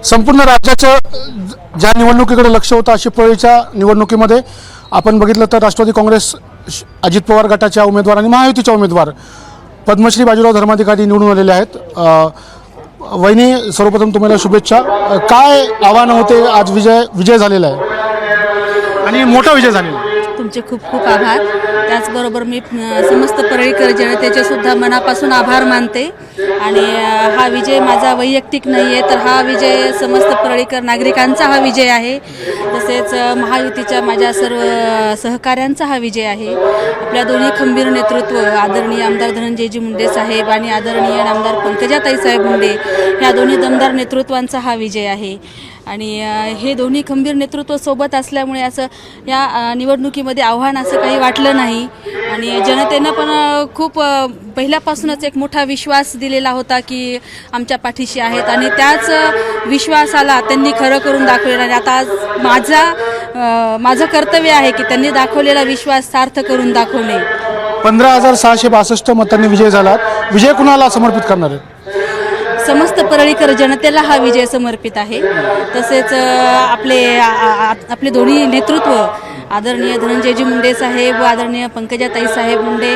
संपूर्ण राज्याचं ज्या निवडणुकीकडे लक्ष होतं अशी पळीच्या निवडणुकीमध्ये आपण बघितलं तर राष्ट्रवादी काँग्रेस अजित पवार गटाच्या उमेदवार आणि महायुतीच्या उमेदवार पद्मश्री बाजीराव धर्माधिकारी निवडून आलेले आहेत। वहिनी, सर्वप्रथम तुम्हाला शुभेच्छा। काय आव्हान होते, आज विजय झालेला आहे आणि मोठा विजय झालेला आहे। तुमचे खूप खूप आभार। त्याचबरोबर मी समस्त परळीकर जनतेचे सुद्धा मनापासून आभार मानते आणि हा विजय माझा वैयक्तिक नाही आहे, तर हा विजय समस्त परळीकर नागरिकांचा हा विजय आहे। तसेच महायुतीच्या माझ्या सर्व सहकाऱ्यांचा हा विजय आहे। आपल्या दोन्ही खंबीर नेतृत्व आदरणीय आमदार धनंजयजी मुंडे साहेब आणि आदरणीय आमदार पंकजाताई साहेब मुंडे या दोन्ही दमदार नेतृत्वांचा हा विजय आहे आणि हे दोन्ही खंबीर नेतृत्व सोबत असल्यामुळे असं या निवडणुकीमध्ये आव्हान असं काही वाटलं नाही आणि जनतेनं पण खूप पहिल्यापासूनच एक मोठा विश्वास दिलेला होता की आमच्या पाठीशी आहेत आणि त्याच विश्वासाला त्यांनी खरं करून दाखवलेलं आणि आता माझं कर्तव्य आहे की त्यांनी दाखवलेला विश्वास सार्थ करून दाखवणे। 15,662 मतांनी विजय झाला। विजय कुणाला समर्पित करणार आहे? समस्त परळीकर जनतेला हा विजय समर्पित आहे। तसेच आपले दोन्ही नेतृत्व आदरणीय धनंजयजी मुंडे साहेब व आदरणीय पंकजाताई साहेब मुंडे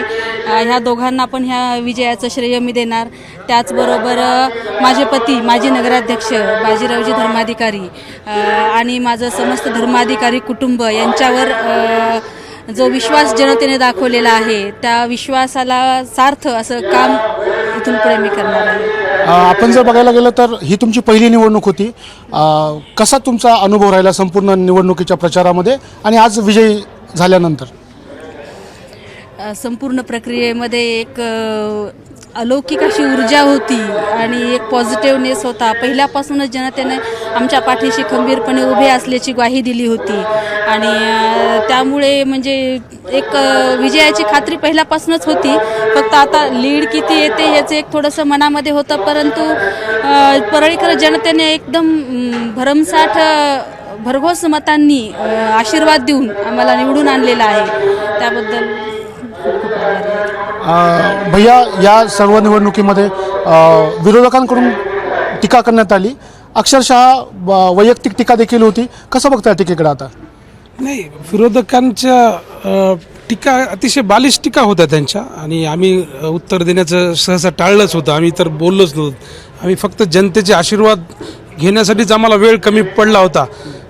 ह्या दोघांना पण ह्या विजयाचं श्रेय मी देणार। त्याचबरोबर माझे पती माजी नगराध्यक्ष बाजीरावजी धर्माधिकारी आणि माझं समस्त धर्माधिकारी कुटुंब यांच्यावर जो विश्वास जनतेने दाखवलेला आहे त्या विश्वासाला सार्थ असं काम इथून पुढे मी करणार आहे। आपण जर बघायला गेलं तर ही तुमची पहिली निवडणूक होती। कसा तुमचा अनुभव राहिला संपूर्ण निवडणुकीच्या प्रचारामध्ये आणि आज विजयी झाल्यानंतर? संपूर्ण प्रक्रियेमध्ये एक अलौकिक अशी ऊर्जा होती आणि एक पॉझिटिव्हनेस होता। पहिल्यापासूनच जनतेने आमच्या पाठीशी खंबीरपणे उभे असल्याची ग्वाही दिली होती आणि त्यामुळे म्हणजे एक विजयाची खात्री पहिल्यापासूनच होती। फक्त आता लीड किती येते याचं एक थोडंसं मनामध्ये होतं, परंतु परळीकर जनतेने एकदम भरघोस मतांनी आशीर्वाद देऊन आम्हाला निवडून आणलेला आहे। त्याबद्दल भैया, या सर्व निवडणुकीमध्ये विरोधकांकडून टीका करण्यात आली, अक्षरशः वैयक्तिक टीका देखील होती। कसं बघताय टीकेकडे आता? नाही, विरोधकांच्या टीका अतिशय बालिश टीका होत्या त्यांच्या आणि आम्ही उत्तर देण्याचं सहसा टाळलंच होतं। आम्ही तर बोललोच नव्हतं। आम्ही फक्त जनतेचे आशीर्वाद घेण्यासाठीच आम्हाला वेळ कमी पडला होता।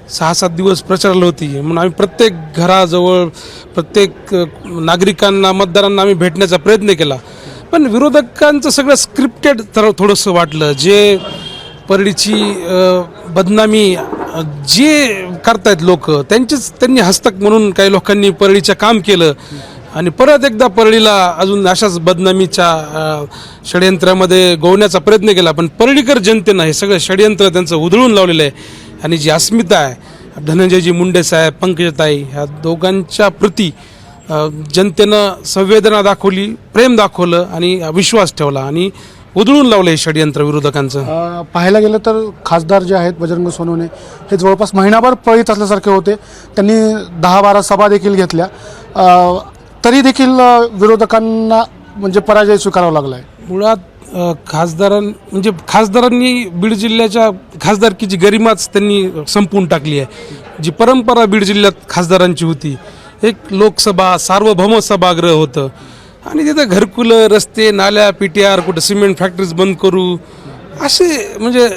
6-7 दिवस प्रचारला होती म्हणून आम्ही प्रत्येक घराजवळ प्रत्येक नागरिकांना मतदारांना आम्ही भेटण्याचा प्रयत्न केला, पण विरोधकांचं सगळं स्क्रिप्टेड थोडंसं वाटलं। जे परळीची बदनामी जे करतायत लोक त्यांनी हस्तक म्हणून काही लोकांनी परळीचं काम केलं आणि परत एकदा परळीला अजून अशाच बदनामीच्या षडयंत्रामध्ये गोवण्याचा प्रयत्न केला। पण परळीकर जनतेनं हे सगळं षडयंत्र त्यांचं उधळून लावलेलं आहे आणि जी अस्मिता आहे धनंजयजी मुंडे साहेब पंकजाताई ह्या दोघांच्या प्रती जनतेनं संवेदना दाखवली, प्रेम दाखवलं आणि विश्वास ठेवला आणि उधळून लावलं हे षडयंत्र विरोधकांचं। पाहायला गेलं तर खासदार जे आहेत बजरंग सोनवणे हे जवळपास महिनाभर पळीत असल्यासारखे होते। त्यांनी 10-12 सभा देखील घेतल्या, तरी देखील विरोधकांना म्हणजे पराजय स्वीकारावा लागला आहे। मुळात खासदारांनी बीड जिल्ह्याच्या खासदारकीची गरिमाच त्यांनी संपवून टाकली आहे। जी परंपरा बीड जिल्ह्यात खासदारांची होती, एक लोकसभा सार्वभौम सभागृह होतं आणि तिथं घरकुलं, रस्ते, नाल्या, PTR, कुठं सिमेंट फॅक्टरीज बंद करू असे म्हणजे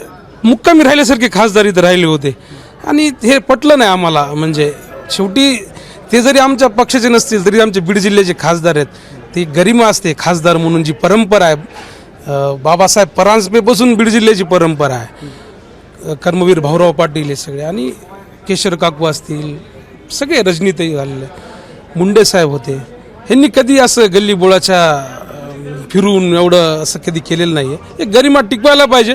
मुक्कामी राहिल्यासारखे खासदार इथं राहिले होते आणि हे पटलं नाही आम्हाला। म्हणजे शेवटी ते जरी आमच्या पक्षाचे नसतील तरी आमचे बीड जिल्ह्याचे खासदार आहेत, ती गरिमा असते खासदार म्हणून जी परंपरा आहे बाबासाहेब परांजपेपासून बीड जिल्ह्याची परंपरा आहे। कर्मवीर भाऊराव पाटील हे सगळे आणि केशर काकू असतील, सगळे रजनीताई झालेले, मुंडे साहेब होते, ह्यांनी कधी असं गल्ली बोळाच्या फिरून एवढं असं कधी केलेलं नाही आहे। एक गरिमा टिकवायला पाहिजे,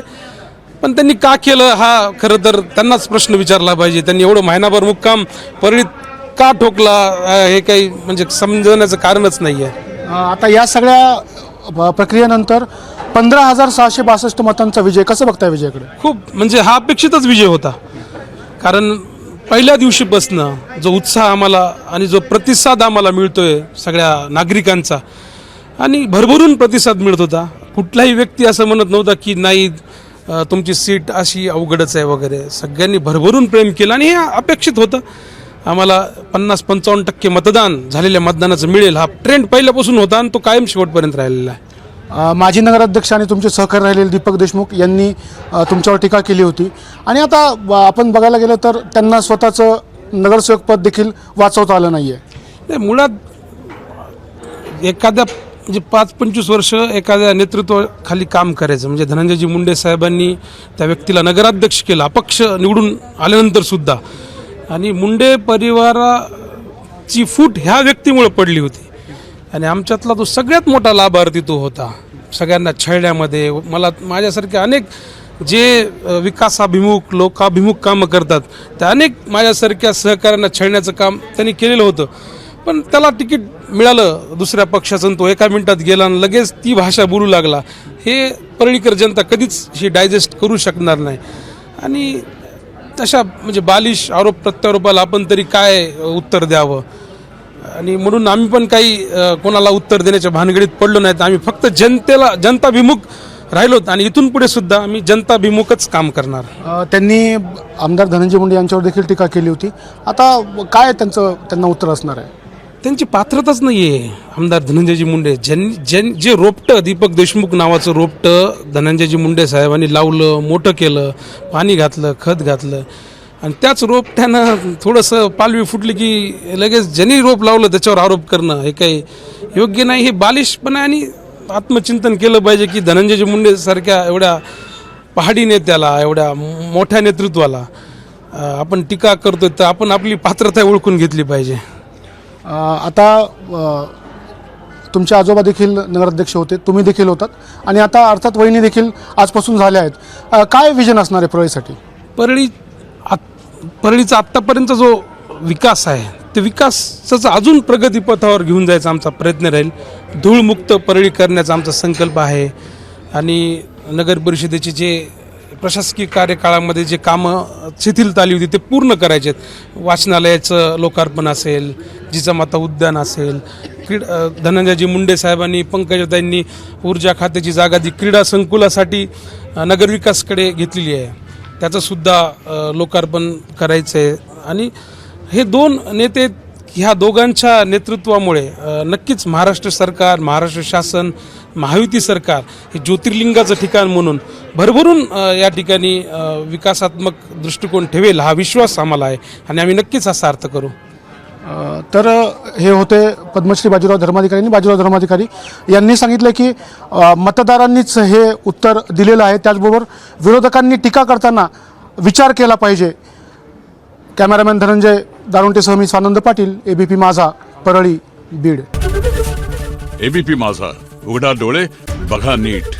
पण त्यांनी का केलं हा खरं तर त्यांनाच प्रश्न विचारला पाहिजे। त्यांनी एवढं महिनाभर मुक्काम परळीत का ठोकला हे काही म्हणजे समजण्याचं कारणच नाही आहे। आता या सगळ्या प्रक्रियेनंतर 15,662 मतांचा विजय, कसं बघताय विजयाकडे? खूप म्हणजे हा अपेक्षितच विजय होता, कारण पहिल्या दिवशीपासनं जो उत्साह आम्हाला आणि जो प्रतिसाद आम्हाला मिळतोय सगळ्या नागरिकांचा आणि भरभरून प्रतिसाद मिळत होता। कुठलाही व्यक्ती असं म्हणत नव्हता की नाही तुमची सीट अशी अवघडच आहे वगैरे सगळ्यांनी भरभरून प्रेम केलं आणि हे अपेक्षित होतं. आम्हाला 50-55% मतदान झालेल्या मतदानाचं मिळेल हा ट्रेंड पहिल्यापासून होता आणि तो कायम शेवटपर्यंत राहिलेला आहे. माजी नगराध्यक्ष आणि तुमचे सहकारी राहिलेले दीपक देशमुख यांनी तुमच्यावर टीका केली होती आणि आता आपण बघायला गेलं तर त्यांना स्वतःचं नगरसेवक पद देखील वाचवता आलं नाही आहे. नाही, मुळात एखाद्या म्हणजे 5-25 वर्ष एखाद्या नेतृत्वाखाली काम करायचं म्हणजे धनंजयजी मुंडे साहेबांनी त्या व्यक्तीला नगराध्यक्ष केलं अपक्ष निवडून आल्यानंतर सुद्धा. आणि मुंडे परिवाराची फूट ह्या व्यक्तीमुळे पडली होती आणि आमच्यातला तो सगळ्यात मोठा लाभार्थी तो होता. सगळ्यांना छळण्यामध्ये मला माझ्यासारखे अनेक जे विकासाभिमुख लोकाभिमुख कामं करतात त्या अनेक माझ्यासारख्या सहकाऱ्यांना छळण्याचं काम त्यांनी केलेलं होतं. पण त्याला तिकीट मिळालं दुसऱ्या पक्षाचं तो एका मिनिटात गेला आणि लगेच ती भाषा बोलू लागला. हे परळीकर जनता कधीच ही डायजेस्ट करू शकणार नाही. आणि तशा म्हणजे बालिश आरोप प्रत्यारोपाला आपण तरी काय उत्तर द्यावं आणि म्हणून आम्ही पण काही कोणाला उत्तर देण्याच्या भानगडीत पडलो नाहीत. आम्ही फक्त जनताभिमुख राहिलोत आणि इथून पुढे सुद्धा आम्ही जनताभिमुखच काम करणार. त्यांनी आमदार धनंजय मुंडे यांच्यावर देखील टीका केली होती. आता काय त्यांना उत्तर असणार आहे? त्यांची पात्रताच नाही आहे. आमदार धनंजयजी मुंडे जे रोपटं दीपक देशमुख नावाचं रोपटं धनंजयजी मुंडे साहेबांनी लावलं मोठं केलं पाणी घातलं खत घातलं आणि त्याच रोपट्यानं थोडंसं पालवी फुटली की लगेच ज्यांनी रोप लावलं त्याच्यावर आरोप करणं हे काही योग्य नाही. हे बालिशपणा आणि आत्मचिंतन केलं पाहिजे की धनंजयजी मुंडे सारख्या एवढ्या पहाडी नेत्याला एवढ्या मोठ्या नेतृत्वाला आपण टीका करतोय तर आपण आपली पात्रता ओळखून घेतली पाहिजे. आता तुमचे आजोबा देखील नगराध्यक्ष होते तुम्ही देखील होतात आणि आता अर्थात वहिनी देखील आजपासून झाल्या आहेत. काय विजन असणार आहे परळीसाठी? परळीचा आत्तापर्यंतचा जो विकास आहे ते विकासाचा अजून प्रगतीपथावर घेऊन जायचा आमचा प्रयत्न राहील. धूळमुक्त परळी करण्याचा आमचा संकल्प आहे आणि नगर परिषदेचे जे प्रशासकीय कार्यकाळामध्ये जे कामं शिथिलता आली होती ते पूर्ण करायचे आहेत. वाचनालयाचं लोकार्पण असेल जिजामाता उद्यान असेल धनंजयजी मुंडे साहेबांनी पंकजाताईंनी ऊर्जा खात्याची जागा ती क्रीडा संकुलासाठी नगरविकासकडे घेतलेली आहे त्याचंसुद्धा लोकार्पण करायचं आहे. आणि हे दोन नेते ह्या दोघांच्या नेतृत्वामुळे नक्कीच महाराष्ट्र सरकार महाराष्ट्र शासन महायुती सरकार हे ज्योतिर्लिंगाचं ठिकाण म्हणून भरभरून या ठिकाणी विकासात्मक दृष्टिकोन ठेवेल हा विश्वास आम्हाला आहे आणि आम्ही नक्कीच हा सार्थ करू. तर हे होते पद्मश्री बाजीराव धर्माधिकारी आणि बाजीराव धर्माधिकारी यांनी सांगितलं की मतदारांनीच हे उत्तर दिलेलं आहे. त्याचबरोबर विरोधकांनी टीका करताना विचार केला पाहिजे. कॅमेरामॅन धनंजय दारुंटेसह मी स्वानंद पाटील एबीपी माझा परळी बीड. एबीपी माझा उघडा डोळे बघा नीट.